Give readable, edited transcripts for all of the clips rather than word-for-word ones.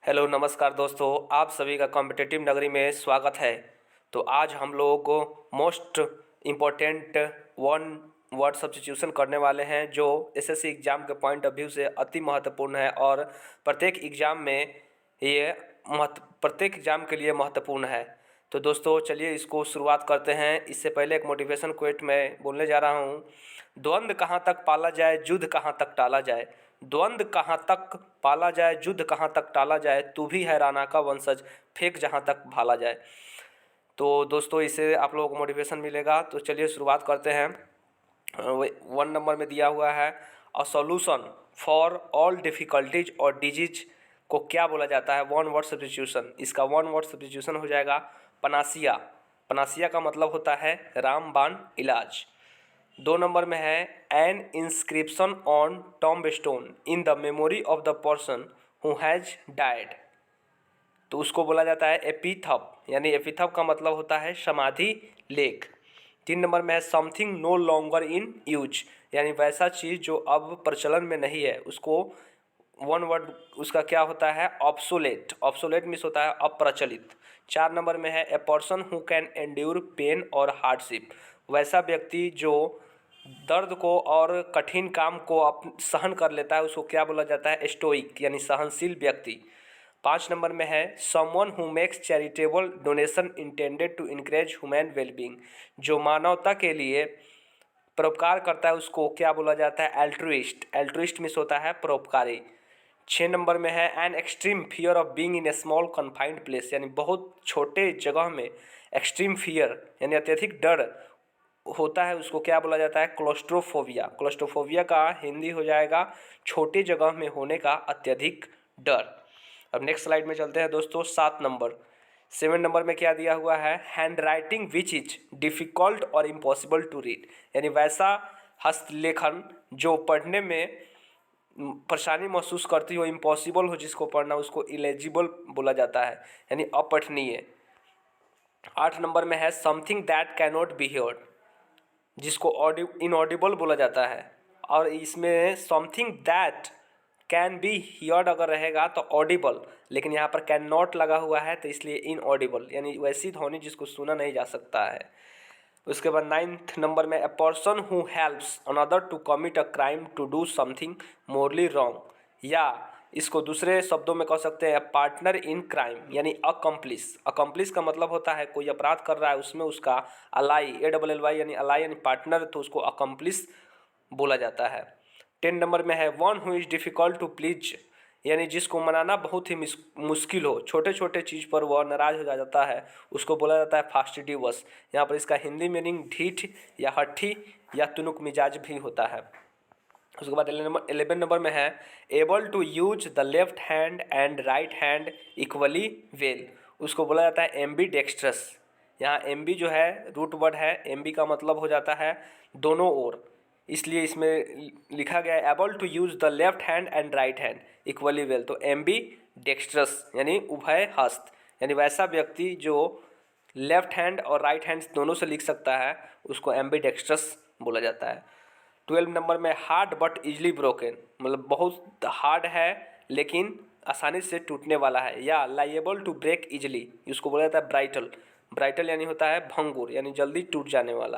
Hello नमस्कार दोस्तों, आप सभी का कॉम्पिटिटिव नगरी में स्वागत है। तो आज हम लोग most important one word substitution करने वाले हैं जो एसएससी एग्ज़ाम के पॉइंट ऑफ व्यू से अति महत्वपूर्ण है और प्रत्येक एग्ज़ाम के लिए महत्वपूर्ण है। तो दोस्तों चलिए इसको शुरुआत करते हैं। इससे पहले एक मोटिवेशन क्वेट मैं बोलने जा रहा हूँ। द्वंद्व कहाँ तक पाला जाए, युद्ध कहाँ तक टाला जाए। द्वंद्व कहाँ तक पाला जाए, युद्ध कहाँ तक टाला जाए, तू भी है राणा का वंशज, फेंक जहाँ तक भाला जाए। तो दोस्तों इससे आप लोगों को मोटिवेशन मिलेगा। तो चलिए शुरुआत करते हैं। 1 नंबर में दिया हुआ है, a solution for all difficulties और डिजीज को क्या बोला जाता है। वन वर्ड सब्स्टिट्यूशन, इसका वन वर्ड सब्स्टिट्यूशन हो जाएगा पनासिया। पनासिया का मतलब होता है रामबाण इलाज। 2 नंबर में है, an inscription on tombstone in the memory of the person who has died, तो उसको बोला जाता है एपिथप, यानी एपिथप का मतलब होता है समाधि लेख। 3 नंबर में है, something no longer in use, यानी वैसा चीज़ जो अब प्रचलन में नहीं है, उसको वन वर्ड उसका क्या होता है, ऑब्सोलेट। ऑब्सोलेट मीन्स होता है अप्रचलित। 4 नंबर में है, a person who can endure pain और हार्डशिप, वैसा व्यक्ति जो दर्द को और कठिन काम को सहन कर लेता है, उसको क्या बोला जाता है, स्टोइक, यानी सहनशील व्यक्ति। 5 नंबर में है, someone who makes charitable donation intended to encourage human wellbeing, जो मानवता के लिए परोपकार करता है उसको क्या बोला जाता है, एल्ट्रुइस्ट। एल्ट्रुइस्ट मीन्स होता है परोपकारी। 6 नंबर में है, an extreme fear of being in A small confined place, यानी बहुत छोटे जगह में एक्सट्रीम फियर यानी अत्यधिक डर होता है, उसको क्या बोला जाता है, क्लोस्ट्रोफोबिया। क्लोस्ट्रोफोबिया का हिंदी हो जाएगा छोटी जगह में होने का अत्यधिक डर। अब नेक्स्ट स्लाइड में चलते हैं दोस्तों। 7 नंबर 7 नंबर में क्या दिया हुआ है, hand writing which is difficult और इम्पॉसिबल टू रीड, यानी वैसा हस्तलेखन जो पढ़ने में परेशानी महसूस करती हो, इम्पॉसिबल हो जिसको पढ़ना, उसको इलेजिबल बोला जाता है, यानी अपठनीय। 8 नंबर में है, something that cannot be heard, जिसको इनऑडिबल बोला जाता है। और इसमें something that can be heard अगर रहेगा तो ऑडिबल, लेकिन यहाँ पर कैन नॉट लगा हुआ है तो इसलिए इनऑडिबल, यानी वैसी ध्वनि जिसको सुना नहीं जा सकता है। उसके बाद 9 नंबर में, a person who helps another to commit a crime to do something morally wrong, या इसको दूसरे शब्दों में कह सकते हैं पार्टनर इन क्राइम, यानी अकम्प्लिस। अकम्प्लिस का मतलब होता है कोई अपराध कर रहा है उसमें उसका अलाई, ALLY यानी अलाई यानी पार्टनर, तो उसको अकम्प्लिस बोला जाता है। 10 नंबर में है, one who is difficult to please, यानी जिसको मनाना बहुत ही मुश्किल हो, छोटे छोटे चीज़ पर वह नाराज़ हो जाता है, उसको बोला जाता है फास्टिडिवस। यहाँ पर इसका हिंदी मीनिंग ढीठ या हट्ठी या तुनुक मिजाज भी होता है। उसके बाद 11 नंबर में है, able to use the left hand and right hand equally well, उसको बोला जाता है एम्बी डेक्स्ट्रस। यहाँ एम्बी जो है रूट वर्ड है, एम्बी का मतलब हो जाता है दोनों ओर, इसलिए इसमें लिखा गया है able to use the left hand and right hand equally well, तो एम्बी डेक्स्ट्रस यानी उभय हस्त, यानी वैसा व्यक्ति जो लेफ्ट हैंड और राइट हैंड दोनों से लिख सकता है उसको एम्बी डेक्स्ट्रस बोला जाता है। 12 नंबर में, हार्ड बट इजली ब्रोकन, मतलब बहुत हार्ड है लेकिन आसानी से टूटने वाला है, या लाइएबल टू ब्रेक इजली, इसको बोला जाता है ब्राइटल। ब्राइटल यानी होता है भंगुर, यानी जल्दी टूट जाने वाला।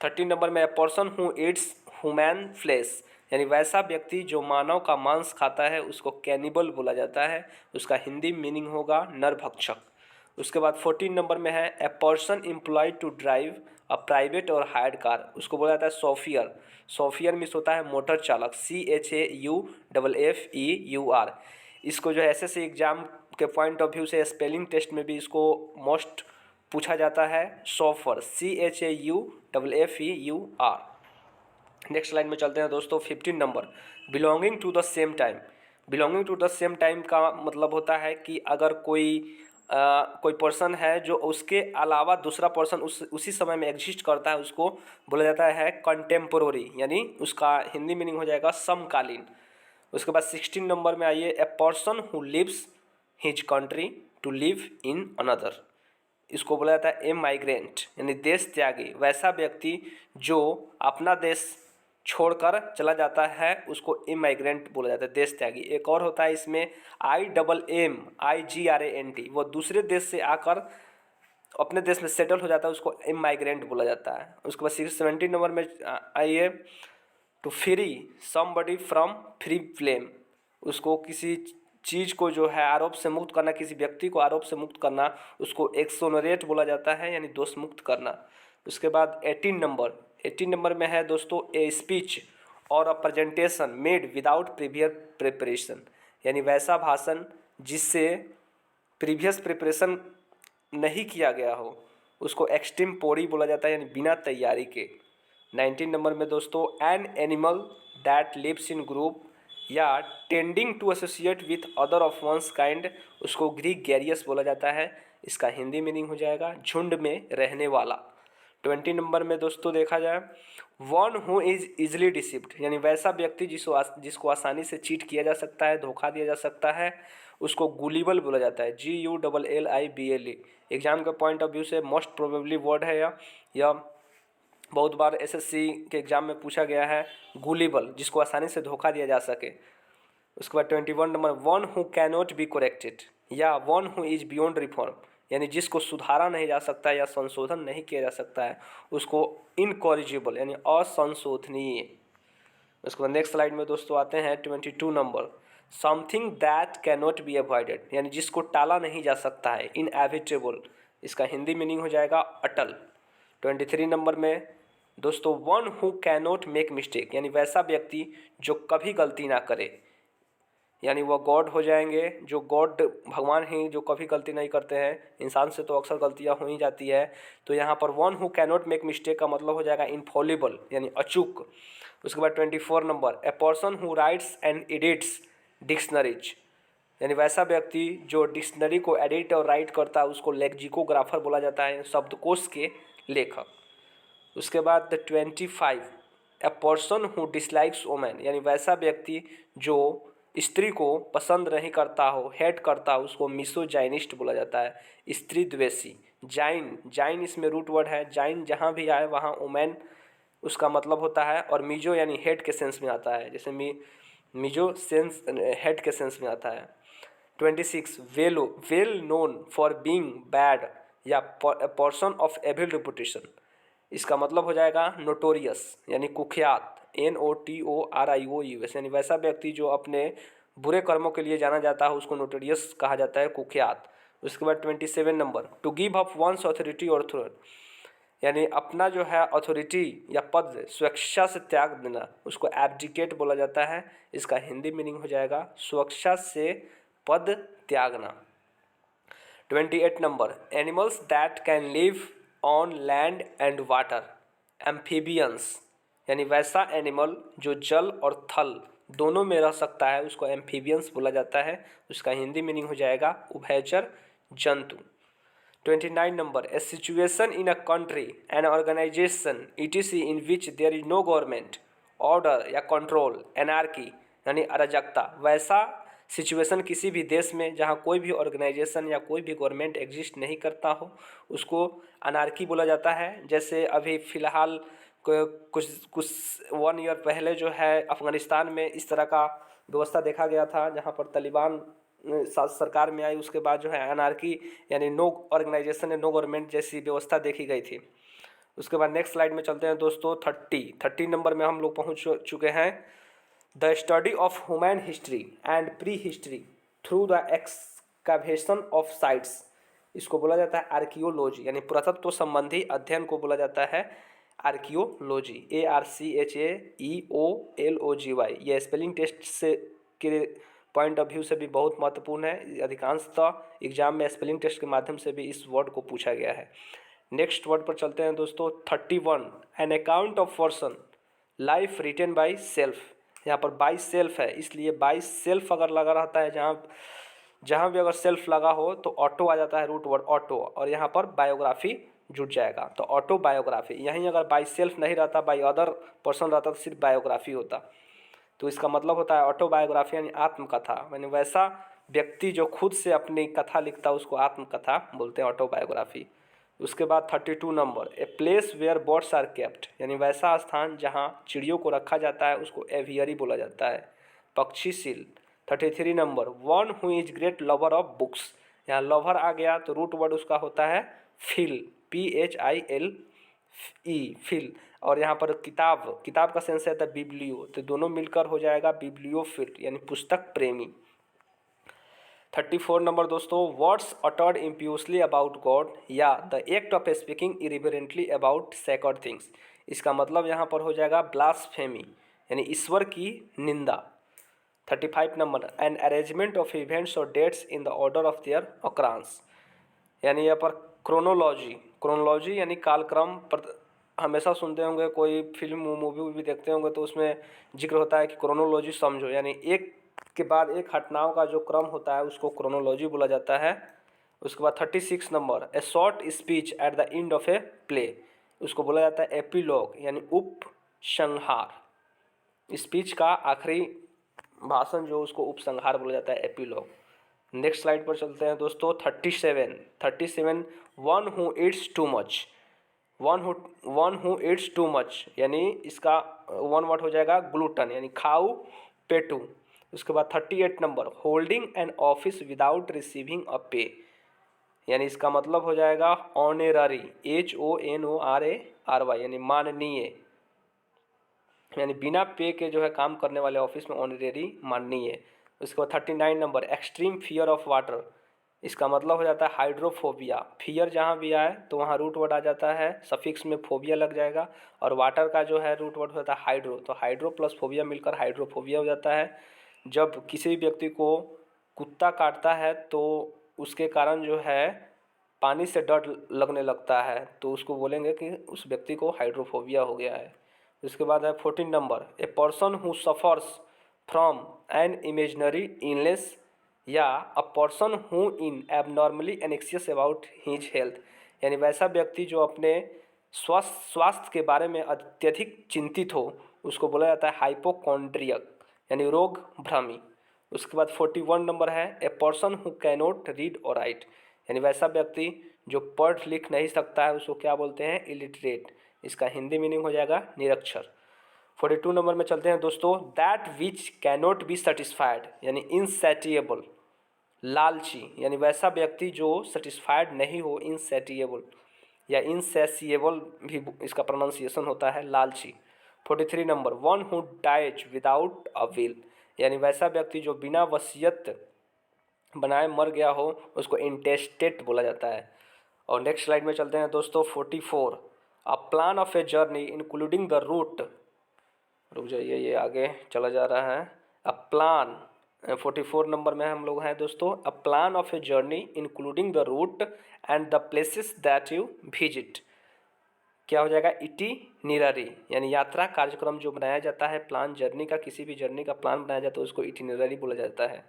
13 नंबर में, a person who eats human flesh, यानी वैसा व्यक्ति जो मानव का मांस खाता है उसको कैनिबल बोला जाता है, उसका हिंदी मीनिंग होगा नरभक्षक। उसके बाद 14 नंबर में है, a person employed to drive a private और हायर्ड कार, उसको बोला जाता है सोफियर। सोफियर मीन्स होता है मोटर चालक, CHAUFFEUR। इसको जो है SSC एग्जाम के पॉइंट ऑफ व्यू से स्पेलिंग टेस्ट में भी इसको मोस्ट पूछा जाता है, सोफर, CHAUFFEUR। नेक्स्ट लाइन में चलते हैं दोस्तों। 15 number, belonging to the same time. Belonging to the same time का मतलब होता है कि अगर कोई पर्सन है जो उसके अलावा दूसरा पर्सन उसी समय में एग्जिस्ट करता है, उसको बोला जाता है कंटेम्पोररी, यानी उसका हिंदी मीनिंग हो जाएगा समकालीन। उसके बाद 16 नंबर में आइए, a person who leaves his country to live in another, इसको बोला जाता है ए माइग्रेंट, यानी देश त्यागी, वैसा व्यक्ति जो अपना देश छोड़कर चला जाता है उसको इमाइग्रेंट बोला जाता है, देश त्यागी। एक और होता है इसमें IMMIGRANT, वो दूसरे देश से आकर अपने देश में सेटल हो जाता है, उसको इमाइग्रेंट बोला जाता है। उसके बाद 670 नंबर में आइए, to free somebody from free flame, उसको किसी चीज़ को जो है आरोप से मुक्त करना, किसी व्यक्ति को आरोप से मुक्त करना, उसको एक्सोनरेट बोला जाता है, यानी दोष मुक्त करना। उसके बाद 18 नंबर में है दोस्तों, ए स्पीच और a presentation made without praevia preparation, यानी वैसा भाषण जिससे प्रीवियस प्रिपरेशन नहीं किया गया हो, उसको एक्सटेम्पोरी बोला जाता है, यानी बिना तैयारी के। 19 नंबर में दोस्तों, an animal that lives in group या tending to associate with other of one's kind, उसको ग्रीगेरियस बोला जाता है। इसका हिंदी मीनिंग हो जाएगा झुंड में रहने वाला। 20 नंबर में दोस्तों देखा जाए, वन हु इज इजिली डिसिप्ड, यानी वैसा व्यक्ति जिसको आसानी से चीट किया जा सकता है, धोखा दिया जा सकता है, उसको गुलिबल बोला जाता है, GULLIBLE। एग्जाम के पॉइंट ऑफ व्यू से मोस्ट प्रोबेबली वर्ड है यह बहुत बार SSC के एग्जाम में पूछा गया है, गुलिबल, जिसको आसानी से धोखा दिया जा सके। उसके बाद 21 नंबर, one who cannot be corrected या one who is beyond reform, यानी जिसको सुधारा नहीं जा सकता या संशोधन नहीं किया जा सकता है, उसको इनकॉरिजिबल यानी असंशोधनीय। उसके बाद नेक्स्ट स्लाइड में दोस्तों आते हैं 22 number, something that cannot be avoided, यानी जिसको टाला नहीं जा सकता है, इनएविटेबल, इसका हिंदी मीनिंग हो जाएगा अटल। 23 नंबर में दोस्तों, one who cannot make mistake, यानी वैसा व्यक्ति जो कभी गलती ना करे, यानी वह गॉड हो जाएंगे, जो गॉड भगवान ही जो कभी गलती नहीं करते हैं, इंसान से तो अक्सर गलतियां हो ही जाती है। तो यहाँ पर one who cannot make mistake का मतलब हो जाएगा इनफॉलिबल, यानी अचूक। उसके बाद 24 number, a person who rights and edits dictionaries, यानी वैसा व्यक्ति जो डिक्शनरी को एडिट और राइट करता है, उसको लेक्सिकोग्राफर बोला जाता है, शब्दकोश के लेखक। उसके बाद 25, ए पर्सन हु डिसलाइक्स वोमेन, यानी वैसा व्यक्ति जो स्त्री को पसंद नहीं करता हो, हेट करता हो, उसको मिसोजाइनिस्ट बोला जाता है, स्त्री द्वेषी। जाइन इसमें रूट वर्ड है, जाइन जहाँ भी आए वहाँ वोमेन उसका मतलब होता है, और मिजो यानी हेट के सेंस में आता है, जैसे मिजो सेंस हेट के सेंस में आता है। 26, well known for being bad या पर्सन ऑफ एविल रेपुटेशन, इसका मतलब हो जाएगा नोटोरियस, यानी कुख्यात, NOTORIOUS, यानी वैसा व्यक्ति जो अपने बुरे कर्मों के लिए जाना जाता है, उसको नोटोरियस कहा जाता है, कुख्यात। उसके बाद 27 number, to give up one's authority और थ्रोन, यानी अपना जो है अथॉरिटी या पद स्वेच्छा से त्याग देना, उसको एब्डिकेट बोला जाता है। इसका हिंदी मीनिंग हो जाएगा स्वेच्छा से पद त्यागना। 28 number, animals that can live on land and water, amphibians, यानी वैसा एनिमल जो जल और थल दोनों में रह सकता है, उसको एम्फीबियंस बोला जाता है। उसका हिंदी मीनिंग हो जाएगा उभयचर जंतु। 29 number, a situation in a country an organization ETC in which there is no government order या कंट्रोल, एनार्की, यानी अराजकता, वैसा सिचुएशन किसी भी देश में जहाँ कोई भी ऑर्गेनाइजेशन या कोई भी गवर्नमेंट एग्जिस्ट नहीं करता हो, उसको अनार्की बोला जाता है। जैसे अभी फ़िलहाल कुछ 1 ईयर पहले जो है अफ़गानिस्तान में इस तरह का व्यवस्था देखा गया था, जहाँ पर तालिबान सरकार में आई, उसके बाद जो है अनार्की यानी नो ऑर्गेनाइजेशन नो गवर्नमेंट जैसी व्यवस्था देखी गई थी। उसके बाद नेक्स्ट स्लाइड में चलते हैं दोस्तों, 30 नंबर में हम लोग पहुँच चुके हैं। The study of human history and pre history through the excavation of sites, इसको बोला जाता है आर्कियोलॉजी, यानी पुरातत्व संबंधी अध्ययन को बोला जाता है आर्कियोलॉजी, ARCHAEOLOGY। ये स्पेलिंग टेस्ट से के पॉइंट ऑफ व्यू से भी बहुत महत्वपूर्ण है, अधिकांशतः एग्जाम में स्पेलिंग टेस्ट के माध्यम से भी इस वर्ड को पूछा गया है। नेक्स्ट वर्ड पर चलते हैं दोस्तों, 31, an account of person life written by self, यहाँ पर बाई सेल्फ है, इसलिए बाई सेल्फ अगर लगा रहता है, जहाँ भी अगर सेल्फ लगा हो तो ऑटो आ जाता है, रूट वर्ड ऑटो, और यहाँ पर बायोग्राफी जुट जाएगा, तो ऑटो बायोग्राफी। यहीं अगर बाई सेल्फ नहीं रहता, बाई अदर पर्सन रहता, तो सिर्फ बायोग्राफी होता। तो इसका मतलब होता है ऑटो बायोग्राफी यानी आत्मकथा, यानी वैसा व्यक्ति जो खुद से अपनी कथा लिखता है उसको आत्मकथा बोलते हैं, ऑटो बायोग्राफी। उसके बाद 32 number, a place where birds are kept, यानी वैसा स्थान जहाँ चिड़ियों को रखा जाता है उसको एवियरी बोला जाता है, पक्षीशील। 33 number, one who is great lover of books, यहाँ लवर आ गया तो रूट वर्ड उसका होता है फिल, PHILE, फिल। और यहाँ पर किताब, किताब का सेंस है द बिब्लियो, तो दोनों मिलकर हो जाएगा बिब्लियोफिल यानी पुस्तक प्रेमी। 34 नंबर दोस्तों, words uttered impiously about God या the act of speaking irreverently about sacred things, इसका मतलब यहाँ पर हो जाएगा ब्लास्फेमी यानी ईश्वर की निंदा। 35 नंबर, an arrangement of events or dates in the order of their occurrence, यानी यहाँ पर क्रोनोलॉजी, क्रोनोलॉजी यानी कालक्रम पर हमेशा सुनते होंगे, कोई फिल्म मूवी भी देखते होंगे तो उसमें जिक्र होता है कि क्रोनोलॉजी समझो, यानी एक के बाद एक घटनाओं का जो क्रम होता है उसको क्रोनोलॉजी बोला जाता है। उसके बाद 36 number, A short speech at the end of a play, उसको बोला जाता है एपिलॉग यानी उपसंहार, स्पीच का आखिरी भाषण जो उसको उपसंहार बोला जाता है एपिलॉग। नेक्स्ट स्लाइड पर चलते हैं दोस्तों, 37, one who Yeats too much, one who Yeats too much, यानी इसका वन वर्ड हो जाएगा ग्लूटन यानी खाऊ पेटू। उसके बाद 38 number, holding an office without receiving a पे, यानी इसका मतलब हो जाएगा ऑनररी, HONORARY यानी माननीय, यानी बिना पे के जो है काम करने वाले ऑफिस में ऑनरेरी माननीय। उसके बाद 39 number, extreme fear of water, इसका मतलब हो जाता है हाइड्रोफोबिया, फियर जहाँ भी आए तो वहाँ रूट वर्ड आ जाता है, सफिक्स में फोबिया लग जाएगा, और वाटर का जो है रूट वर्ड होता है हाइड्रो, तो हाइड्रो प्लस फोबिया मिलकर हाइड्रोफोबिया हो जाता है। जब किसी भी व्यक्ति को कुत्ता काटता है तो उसके कारण जो है पानी से डर लगने लगता है तो उसको बोलेंगे कि उस व्यक्ति को हाइड्रोफोबिया हो गया है। उसके बाद है 14 नंबर, a person who suffers from an imaginary illness या a person who in abnormally anxious about his health, यानी वैसा व्यक्ति जो अपने स्वास्थ्य के बारे में अत्यधिक चिंतित हो उसको बोला जाता है हाइपोकॉन्ड्रियक यानी रोग भ्रमी। उसके बाद 41 नंबर है, a person who cannot read और राइट, यानी वैसा व्यक्ति जो पढ़ लिख नहीं सकता है उसको क्या बोलते हैं इलिटरेट, इसका हिंदी मीनिंग हो जाएगा निरक्षर। 42 नंबर में चलते हैं दोस्तों, that which cannot be satisfied यानी इनसैटिएबल, लालची, यानी वैसा व्यक्ति जो सेटिस्फाइड नहीं हो, इनसैटिएबल या इनसैसिएबल भी इसका प्रोनाउंसिएशन होता है, लालची। 43 number, one who dies without a will, यानी वैसा व्यक्ति जो बिना वसीयत बनाए मर गया हो उसको इंटेस्टेट बोला जाता है। और नेक्स्ट स्लाइड में चलते हैं दोस्तों, 44, a plan of a journey including the route, रुक जाइए ये आगे चला जा रहा है, अ प्लान 44 नंबर में हम लोग हैं दोस्तों, a plan of a journey including the route and the places that you visit, क्या हो जाएगा इटिनरी, यानी यात्रा कार्यक्रम जो बनाया जाता है, प्लान जर्नी का, किसी भी जर्नी का प्लान बनाया जाता है उसको इटिनरी बोला जाता है।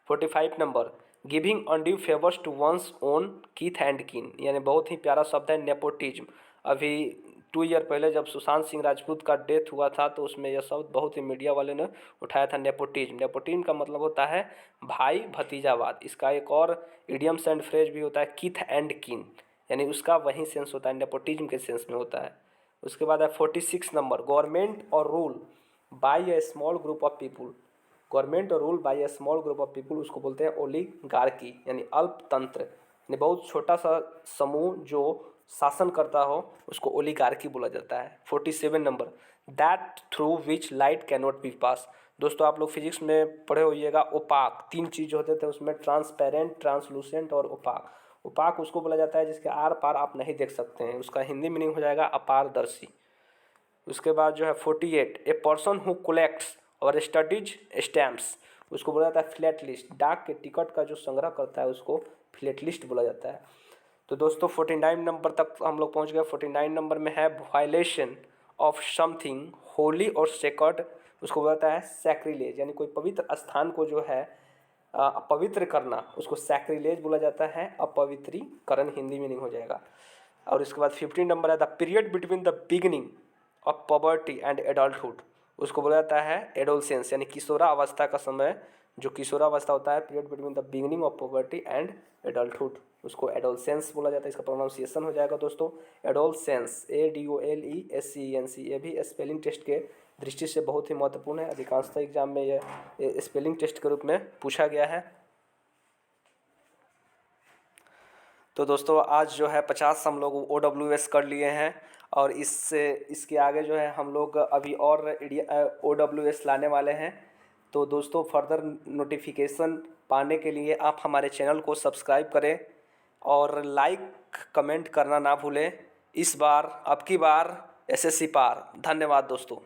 45 number, giving undue favours to one's own kith and kin, यानी बहुत ही प्यारा शब्द है नेपोटिज्म। अभी 2 ईयर पहले जब सुशांत सिंह राजपूत का डेथ हुआ था तो उसमें यह शब्द बहुत ही मीडिया वाले ने उठाया था, नेपोटिज्म। नेपोटिज्म का मतलब होता है भाई भतीजावाद। इसका एक और इडियम्स एंड फ्रेज भी होता है कीथ एंड किन, यानी उसका वही सेंस होता है, नेपोटिज्म के सेंस में होता है। उसके बाद है 46 नंबर, government or rule by a small group of people, government or rule by a small group of people उसको बोलते हैं ओलिगार्की यानी अल्पतंत्र, यानी बहुत छोटा सा समूह जो शासन करता हो उसको ओलिगार्की बोला जाता है। 47 नंबर, that through which light can not be pass, दोस्तों आप लोग फिजिक्स में पढ़े होइएगा, ओपाक 3 चीज़ होते थे उसमें, ट्रांसपेरेंट, ट्रांसलूसेंट और ओपाक। ओपाक उसको बोला जाता है जिसके आर पार आप नहीं देख सकते हैं, उसका हिंदी मीनिंग हो जाएगा अपारदर्शी। उसके बाद जो है 48, ए पर्सन हु कलेक्ट्स और स्टडीज स्टैम्प्स, उसको बोला जाता है फिलेटलिस्ट, डाक के टिकट का जो संग्रह करता है उसको फिलेटलिस्ट बोला जाता है। तो दोस्तों 49 नंबर तक हम लोग पहुंच गए। 49 नंबर में है वायलेशन ऑफ समथिंग होली और सेक्रेड, उसको बोला जाता है सैक्रिलेज, यानी कोई पवित्र स्थान को जो है अपवित्र करना उसको सैक्रिलेज बोला जाता है, अपवित्रीकरण हिंदी मीनिंग हो जाएगा। और इसके बाद 15 नंबर है the period between the beginning of poverty and adulthood, उसको बोला जाता है एडोलसेंस, यानी किशोरा अवस्था का समय जो किशोरावस्था होता है, period between the beginning of puberty and adulthood, उसको एडोलसेंस बोला जाता है। इसका प्रोनाउंसिएशन हो जाएगा दोस्तों एडोलसेंस, ADOLESCENC। ये भी स्पेलिंग टेस्ट के दृष्टि से बहुत ही महत्वपूर्ण है, अधिकांशतः एग्जाम में यह स्पेलिंग टेस्ट के रूप में पूछा गया है। तो दोस्तों आज जो है 50 हम लोग OWS कर लिए हैं, और इसके आगे जो है हम लोग अभी और OWS लाने वाले हैं। तो दोस्तों फर्दर नोटिफिकेशन पाने के लिए आप हमारे चैनल को सब्सक्राइब करें और लाइक कमेंट करना ना भूलें। इस बार, अब की बार SSC पार। धन्यवाद दोस्तों।